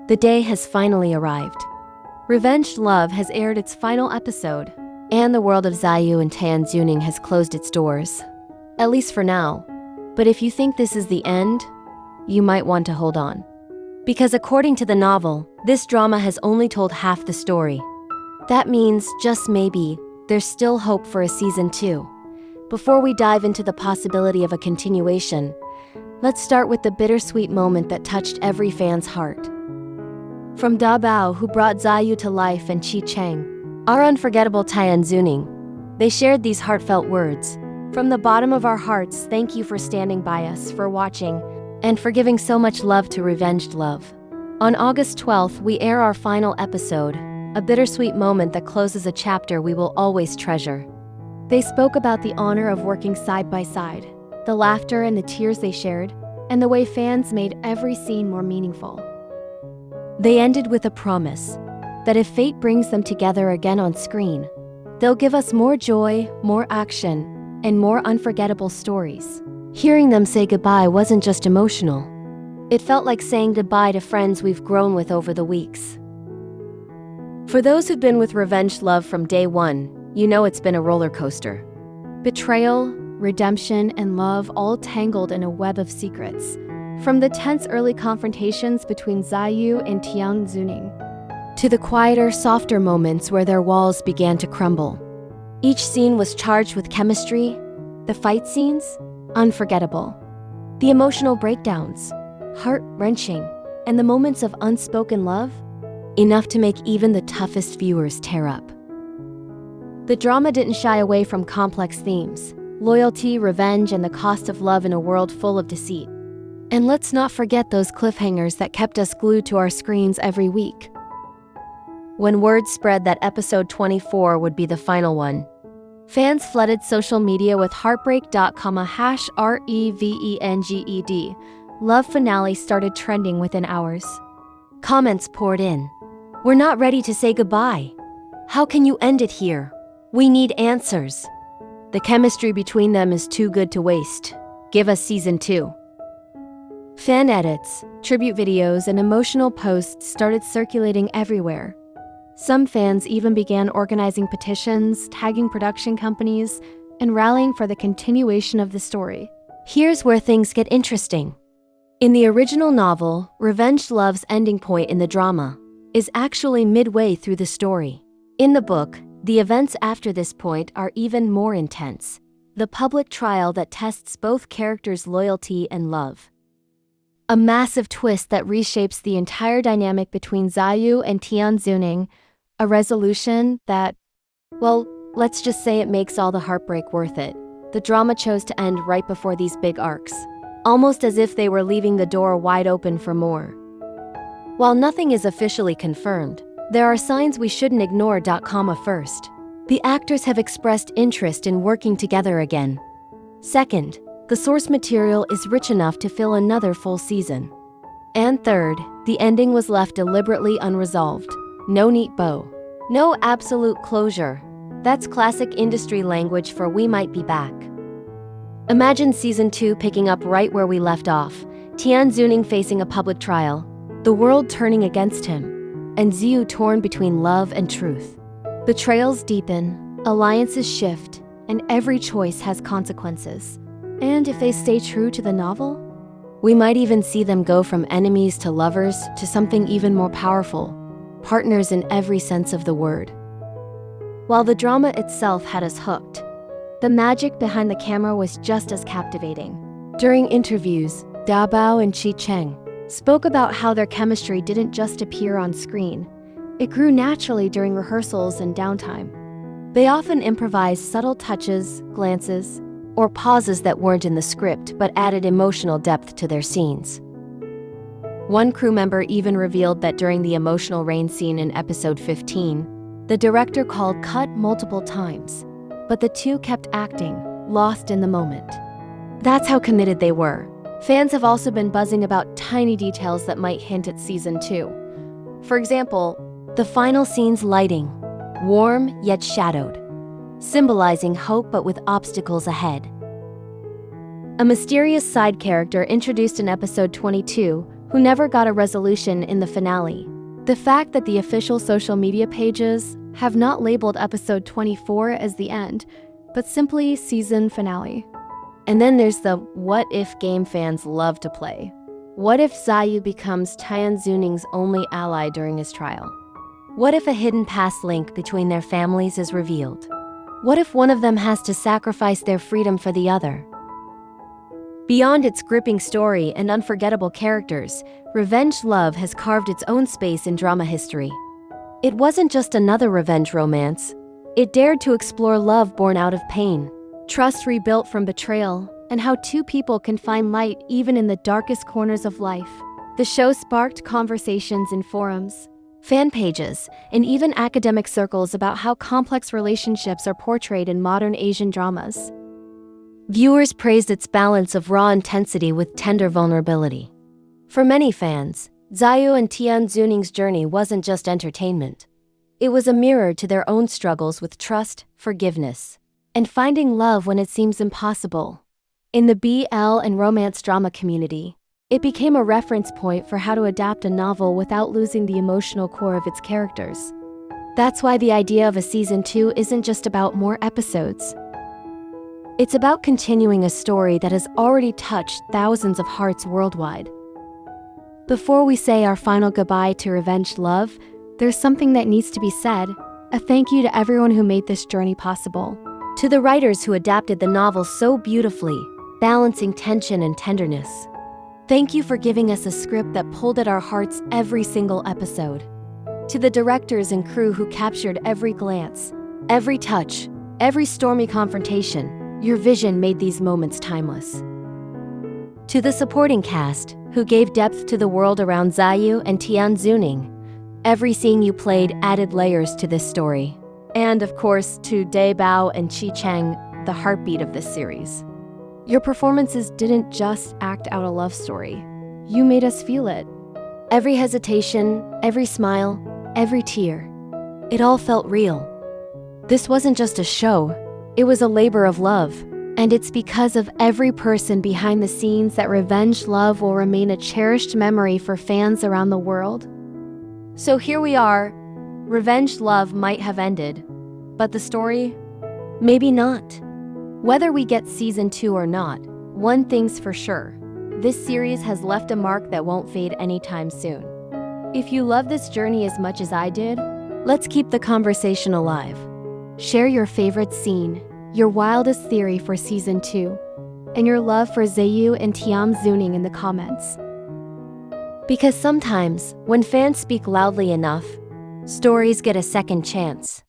The day has finally arrived. Revenge Love has aired its final episode, and the world of Zi'yu and Tian Xuning has closed its doors. At least for now. But if you think this is the end, you might want to hold on. Because according to the novel, this drama has only told half the story. That means, just maybe, there's still hope for a season 2. Before we dive into the possibility of a continuation, let's start with the bittersweet moment that touched every fan's heart. From Da Bao, who brought Zi'yu to life, and Chi Cheng, our unforgettable Tian Xuning, they shared these heartfelt words. From the bottom of our hearts, thank you for standing by us, for watching, and for giving so much love to Revenge Love. On August 12th, we air our final episode, a bittersweet moment that closes a chapter we will always treasure. They spoke about the honor of working side by side, the laughter and the tears they shared, and the way fans made every scene more meaningful. They ended with a promise that if fate brings them together again on screen, they'll give us more joy, more action, and more unforgettable stories. Hearing them say goodbye wasn't just emotional. It felt like saying goodbye to friends we've grown with over the weeks. For those who've been with Revenge Love from day one, you know it's been a roller coaster. Betrayal, redemption, and love all tangled in a web of secrets. From the tense early confrontations between Zi'yu and Tian Xuning, to the quieter, softer moments where their walls began to crumble. Each scene was charged with chemistry, the fight scenes, unforgettable. The emotional breakdowns, heart-wrenching, and the moments of unspoken love, enough to make even the toughest viewers tear up. The drama didn't shy away from complex themes: loyalty, revenge, and the cost of love in a world full of deceit. And let's not forget those cliffhangers that kept us glued to our screens every week. When word spread that episode 24 would be the final one, fans flooded social media with heartbreak.com/REVENGED. Love finale started trending within hours. Comments poured in. We're not ready to say goodbye. How can you end it here? We need answers. The chemistry between them is too good to waste. Give us season 2. Fan edits, tribute videos, and emotional posts started circulating everywhere. Some fans even began organizing petitions, tagging production companies, and rallying for the continuation of the story. Here's where things get interesting. In the original novel, Revenge Love's ending point in the drama is actually midway through the story. In the book, the events after this point are even more intense. The public trial that tests both characters' loyalty and love. A massive twist that reshapes the entire dynamic between Zi'yu and Tian Xuning, a resolution that, well, let's just say it makes all the heartbreak worth it. The drama chose to end right before these big arcs, almost as if they were leaving the door wide open for more. While nothing is officially confirmed, there are signs we shouldn't ignore. First, the actors have expressed interest in working together again. Second, the source material is rich enough to fill another full season. And third, the ending was left deliberately unresolved. No neat bow. No absolute closure. That's classic industry language for "we might be back." Imagine season 2 picking up right where we left off. Tian Xuning facing a public trial, the world turning against him, and Zi'yu torn between love and truth. Betrayals deepen, alliances shift, and every choice has consequences. And if they stay true to the novel, we might even see them go from enemies to lovers to something even more powerful, partners in every sense of the word. While the drama itself had us hooked, the magic behind the camera was just as captivating. During interviews, Da Bao and Chi Cheng spoke about how their chemistry didn't just appear on screen. It grew naturally during rehearsals and downtime. They often improvised subtle touches, glances, or pauses that weren't in the script but added emotional depth to their scenes. One crew member even revealed that during the emotional rain scene in episode 15, the director called cut multiple times, but the two kept acting, lost in the moment. That's how committed they were. Fans have also been buzzing about tiny details that might hint at season 2. For example, the final scene's lighting, warm yet shadowed, symbolizing hope but with obstacles ahead. A mysterious side character introduced in episode 22, who who never got a resolution in the finale. The fact that the official social media pages have not labeled episode 24 as the end, but simply season finale. And then there's the what if game fans love to play. What if Zi'yu becomes Tian Xuning's only ally during his trial? What if a hidden past link between their families is revealed? What if one of them has to sacrifice their freedom for the other? Beyond its gripping story and unforgettable characters, Revenge Love has carved its own space in drama history. It wasn't just another revenge romance. It dared to explore love born out of pain, trust rebuilt from betrayal, and how two people can find light even in the darkest corners of life. The show sparked conversations in forums, fan pages, and even academic circles about how complex relationships are portrayed in modern Asian dramas. Viewers praised its balance of raw intensity with tender vulnerability. For many fans, Zi'yu and Tian Xuning's journey wasn't just entertainment. It was a mirror to their own struggles with trust, forgiveness, and finding love when it seems impossible. In the BL and romance drama community, it became a reference point for how to adapt a novel without losing the emotional core of its characters. That's why the idea of a season 2 isn't just about more episodes. It's about continuing a story that has already touched thousands of hearts worldwide. Before we say our final goodbye to Revenge Love, there's something that needs to be said. A thank you to everyone who made this journey possible. To the writers who adapted the novel so beautifully, balancing tension and tenderness. Thank you for giving us a script that pulled at our hearts every single episode. To the directors and crew who captured every glance, every touch, every stormy confrontation, your vision made these moments timeless. To the supporting cast, who gave depth to the world around Zi'yu and Tian Xuning, every scene you played added layers to this story. And of course, to Dae Bao and Chi Cheng, the heartbeat of this series. Your performances didn't just act out a love story. You made us feel it. Every hesitation, every smile, every tear. It all felt real. This wasn't just a show, it was a labor of love. And it's because of every person behind the scenes that Revenge Love will remain a cherished memory for fans around the world. So here we are. Revenge Love might have ended, but the story? Maybe not. Whether we get season 2 or not, one thing's for sure. This series has left a mark that won't fade anytime soon. If you love this journey as much as I did, let's keep the conversation alive. Share your favorite scene, your wildest theory for season 2, and your love for Zi'yu and Tian Xuning in the comments. Because sometimes, when fans speak loudly enough, stories get a second chance.